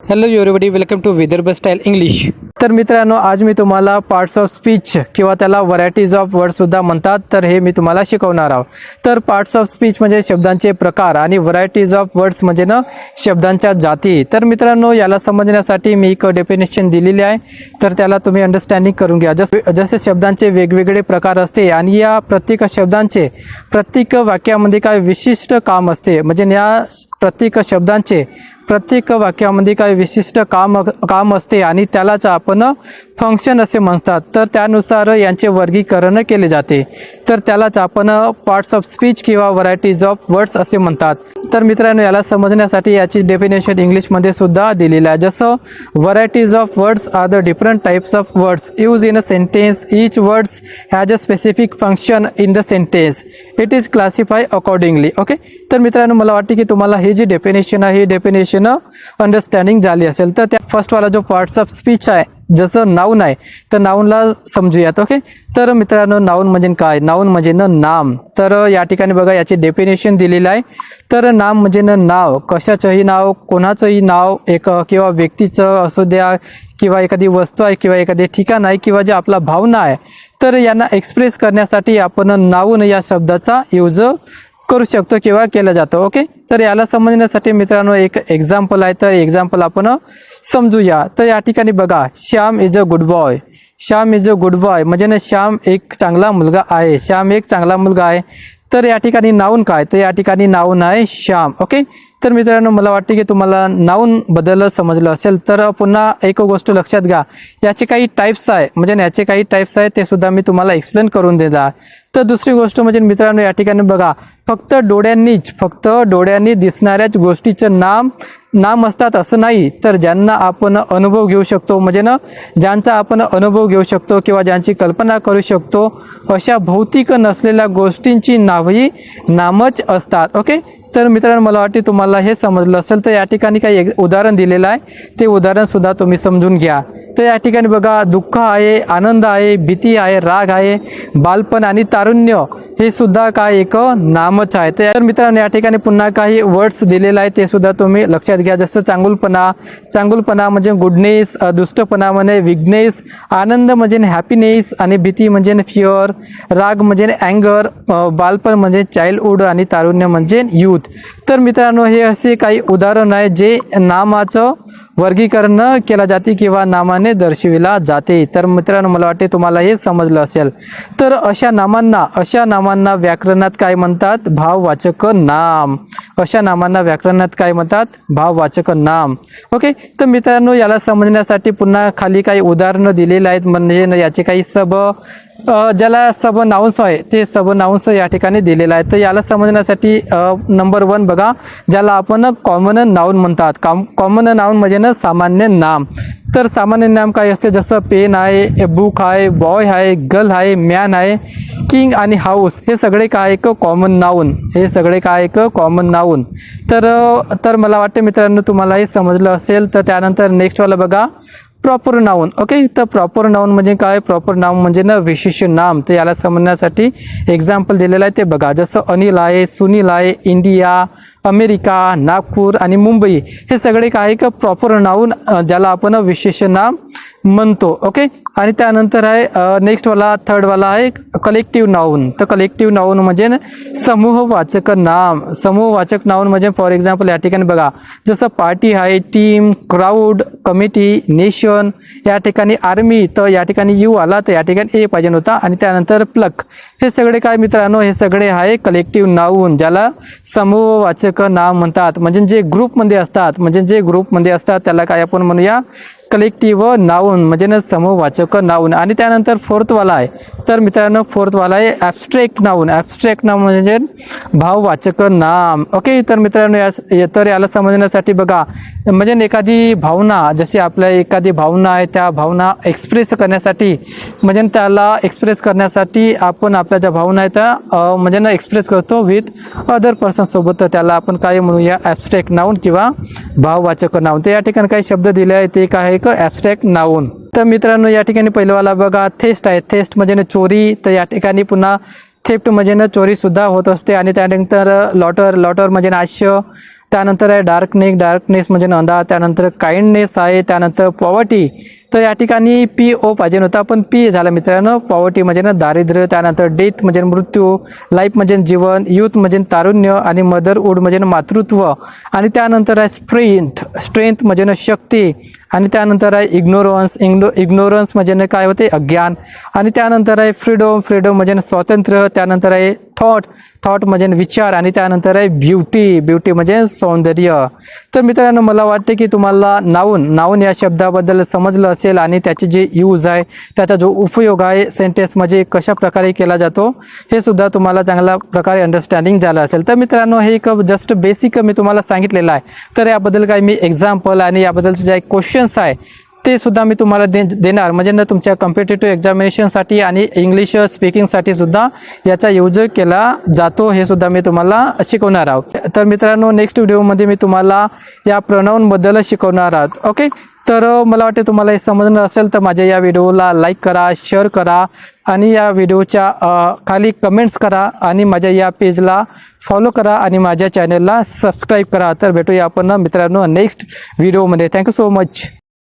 Hello everybody, welcome to Vidarbha style English. तर मित्रांनो, आज मी तुम्हाला पार्ट्स ऑफ स्पीच किंवा त्याला व्हरायटीज ऑफ वर्ड सुद्धा म्हणतात, तर हे मी तुम्हाला शिकवणार आहोत. तर पार्ट्स ऑफ स्पीच म्हणजे शब्दांचे प्रकार आणि व्हरायटीज ऑफ वर्ड्स म्हणजे ना शब्दांच्या जाती. तर मित्रांनो, याला समजण्यासाठी मी एक डेफिनेशन दिलेली आहे, तर त्याला तुम्ही अंडरस्टँडिंग करून घ्या. जसे शब्दांचे वेगवेगळे प्रकार असते आणि या प्रत्येक शब्दांचे प्रत्येक वाक्यामध्ये काय विशिष्ट काम असते, म्हणजे या प्रत्येक शब्दांचे प्रत्येक वाक्यामध्ये काही विशिष्ट काम असते आणि त्यालाच आपण फंक्शन असे म्हणतात. तर त्यानुसार यांचे वर्गीकरण केले जाते, तर त्यालाच आपण पार्ट्स ऑफ स्पीच किंवा व्हरायटीज ऑफ वर्ड्स असे म्हणतात. तर मित्रांनो, याला समजण्यासाठी याची डेफिनेशन इंग्लिशमध्ये सुद्धा दिलेली आहे. जसं varieties of words are the different types of words use in a sentence. Each words has a specific function in the sentence. It is classify accordingly. Okay, तर मित्रांनो, मला वाटते की तुम्हाला ही जी डेफिनेशन आहे ही डेफिनेशन अंडरस्टँडिंग झाली असेल. तर त्या फर्स्टवाला जो पार्ट्स ऑफ स्पीच आहे, जसं नाऊन आहे, तर नाऊनला समजूयात. ओके, तर मित्रांनो, नाऊन म्हणजे काय? नाऊन म्हणजे नाम. तर या ठिकाणी बघा, याची डेफिनेशन दिलेलं आहे. तर नाम म्हणजे नाव, कशाचंही नाव, कोणाचंही नाव, एक किंवा व्यक्तीचं असू द्या, किंवा एखादी वस्तू आहे, किंवा एखादे ठिकाण आहे, किंवा जे आपला भावना आहे, तर यांना एक्सप्रेस करण्यासाठी आपण नाऊन या शब्दाचा यूज करू शकतो किंवा केलं जातं. ओके, तर याला समजण्यासाठी मित्रांनो एक एक्झाम्पल आहे, तर एक्झाम्पल आपण समजूया. तर या ठिकाणी बघा, Shyam is a good boy. Shyam is a good boy म्हणजे श्याम एक चांगला मुलगा आहे. श्याम एक चांगला मुलगा आहे. तर या ठिकाणी नाऊन काय? तर या ठिकाणी नाऊन आहे श्याम. ओके, तर मित्रांनो, मला वाटते की तुम्हाला नाऊन बद्दल समजलं असेल. तर पुन्हा एक गोष्ट लक्षात घ्या, याचे काही टाइप्स आहे, म्हणजे याचे काही टाइप्स आहे ते सुद्धा मी तुम्हाला एक्सप्लेन करून देणार. तर दुसरी गोष्ट म्हणजे मित्रांनो, या ठिकाणी बघा, फक्त डोळ्यांनी दिसणाऱ्याच गोष्टीचं नाम असतात असं नाही. तर ज्यांना आपण अनुभव घेऊ शकतो, म्हणजे ज्यांचा आपण अनुभव घेऊ शकतो किंवा ज्यांची कल्पना करू शकतो, अशा भौतिक नसलेल्या गोष्टींची नावही नामच असतात. ओके, तर मित्रांनो, मला वाटते तुम्हाला हे समजलं असेल. तर या ठिकाणी काही उदाहरण दिलेलं आहे, ते उदाहरण सुद्धा तुम्ही समजून घ्या. तर या ठिकाणी बघा, दुःख आहे, आनंद आहे, भीती आहे, राग आहे, बालपण आणि तारुण्य हे सुद्धा काय एक नामच आहे. तर मित्रांनो, या ठिकाणी पुन्हा काही वर्ड्स दिलेले आहे, ते सुद्धा तुम्ही लक्षात घ्या. जसं चांगुलपणा म्हणजे गुडनेस, दुष्टपणा म्हणजे विकनेस, आनंद म्हणजे हॅपीनेस आणि भीती म्हणजे फिअर, राग म्हणजे अँगर, बालपण म्हणजे चाइल्डहुड आणि तारुण्य म्हणजे यूथ. तर मित्रांनो, हे असे काही उदाहरण आहे जे नामाचं वर्गीकरण केला जाते किंवा नामाने दर्शविला जाते. तर मित्रांनो, मला वाटते तुम्हाला हे समजलं असेल. तर अशा नामांना व्याकरणात काय म्हणतात? भाववाचक नाम. अशा नामांना व्याकरणात काय म्हणतात? भाववाचक नाम. ओके, तर मित्रांनो, याला समजण्यासाठी पुन्हा खाली काही उदाहरणं दिलेली आहेत, म्हणजे याचे काही ज्याला सब नाउन्स आहे ते सब नाउन्स या ठिकाणी दिलेलं आहे. तर याला समजण्यासाठी नंबर 1 बघा, ज्याला आपण कॉमन नाउन म्हणतात. कॉमन नाउन म्हणजे सामान्य नाम. तर सामान्य नाम काय असते? जसं पेन आहे, बुक आहे, बॉय आहे, गर्ल आहे, मॅन आहे, किंग आणि हाऊस हे सगळे काय एक कॉमन नाउन. हे सगळे काय एक कॉमन नाउन. तर मला वाटते मित्रांनो तुम्हाला हे समजलं असेल. तर त्यानंतर नेक्स्टवाला बघा, प्रॉपर नाउन. ओके, तर प्रॉपर नाउन म्हणजे काय? प्रॉपर नाउन म्हणजे विशेष नाम. तर याला समजण्यासाठी एक्झाम्पल दिलेलं आहे, ते बघा. जसं अनिल आहे, सुनील आहे, इंडिया, अमेरिका, नागपूर आणि मुंबई हे सगळे काय एक प्रॉपर नाउन, ज्याला आपण विशेष नाम म्हणतो. ओके, आणि त्यानंतर आहे नेक्स्टवाला थर्डवाला आहे कलेक्टिव्ह नाउन. तर कलेक्टिव्ह नाउन म्हणजे समूहवाचक नाम. समूहवाचक नाउन म्हणजे फॉर एक्झाम्पल या ठिकाणी बघा, जसं पार्टी आहे, टीम, क्राऊड, कमिटी, नेशन, या ठिकाणी आर्मी, तर या ठिकाणी यू आला, तर या ठिकाणी ए पाहिजे होता, आणि त्यानंतर प्लक. हे सगळे काय मित्रांनो? हे सगळे आहे कलेक्टिव्ह नाउन, ज्याला समूहवाचक नाम म्हणतात. म्हणजे जे ग्रुपमध्ये असतात त्याला काय आपण म्हणूया? कलेक्टिव्ह नाउन म्हणजे समूहवाचक नाउन. आणि त्यानंतर फोर्थवाला आहे, तर मित्रांनो फोर्थवाला आहे ॲब्स्ट्रॅक्ट नाउन. ॲब्स्ट्रॅक्ट नाउन म्हणजे भाववाचक नाम. ओके, तर मित्रांनो, याला समजण्यासाठी बघा, म्हणजे एखादी भावना, जशी आपल्या एखादी भावना आहे, त्या भावना एक्सप्रेस करण्यासाठी, म्हणजे त्याला एक्सप्रेस करण्यासाठी आपण आपल्या ज्या भावना आहेत त्या म्हणजे एक्सप्रेस करतो विथ अदर पर्सन सोबत, त्याला आपण काय म्हणूया? ॲब्स्ट्रॅक्ट नाउन किंवा भाववाचक नाउन. तर या ठिकाणी काही शब्द दिले आहेत, ते काय ॲब्स्ट्रॅक्ट नाउन. तर मित्रांनो, या ठिकाणी पहिल्यावाला बघा, थेस्ट आहे. थेस्ट म्हणजे चोरी. तर या ठिकाणी पुन्हा थेफ्ट म्हणजे चोरी सुद्धा होत असते. आणि त्यानंतर लॉटर म्हणजे नाश्य, त्यानंतर आहे डार्कनेस म्हणजे अंधार, त्यानंतर काइंडनेस आहे, त्यानंतर पॉवर्टी. तर या ठिकाणी PO पाहिजे होता पण P झाला मित्रांनो. पॉवर्टी म्हणजे दारिद्र्य, त्यानंतर डेथ म्हणजे मृत्यू, लाईफ म्हणजे जीवन, युथ म्हणजे तारुण्य आणि मदरहूड म्हणजे मातृत्व. आणि त्यानंतर आहे स्ट्रेंथ म्हणजे शक्ती. आणि त्यानंतर आहे इग्नोरन्स म्हणजे काय होते, अज्ञान. आणि त्यानंतर आहे फ्रीडम म्हणजे स्वातंत्र्य. त्यानंतर आहे थॉट म्हणजे विचार. आणि त्यानंतर आहे ब्युटी म्हणजे सौंदर्य. तर मित्रांनो मला वाटते की तुम्हाला नाऊन या शब्दाबद्दल समजलं असेल आणि त्याचे जे यूज आहे, त्याचा जो उपयोग आहे सेंटेन्स म्हणजे कशा प्रकारे केला जातो हे सुद्धा तुम्हाला चांगल्या प्रकारे अंडरस्टँडिंग झालं असेल. तर मित्रांनो हे एक जस्ट बेसिक मी तुम्हाला सांगितलेलं आहे. तर याबद्दल काही मी एक्झाम्पल आणि याबद्दलचे जे क्वेश्चन्स आहे ते सुद्धा मी तुम्हाला देणार म्हणजे ना तुमच्या कॉम्पिटेटिव्ह एक्झामिनेशनसाठी आणि इंग्लिश स्पीकिंगसाठी सुद्धा याचा यूज केला जातो, हे सुद्धा मी तुम्हाला शिकवणार आहोत. तर मित्रांनो नेक्स्ट व्हिडिओमध्ये मी तुम्हाला या प्रोनाऊनबद्दल शिकवणार आहोत. ओके, तर मला वाटते तुम्हाला हे समजलं असेल तर माझ्या या व्हिडिओला लाईक करा, शेअर करा आणि या व्हिडिओच्या खाली कमेंट्स करा आणि माझ्या या पेजला फॉलो करा आणि माझ्या चॅनलला सबस्क्राईब करा. तर भेटूया आपण मित्रांनो नेक्स्ट व्हिडिओमध्ये. Thank you so much.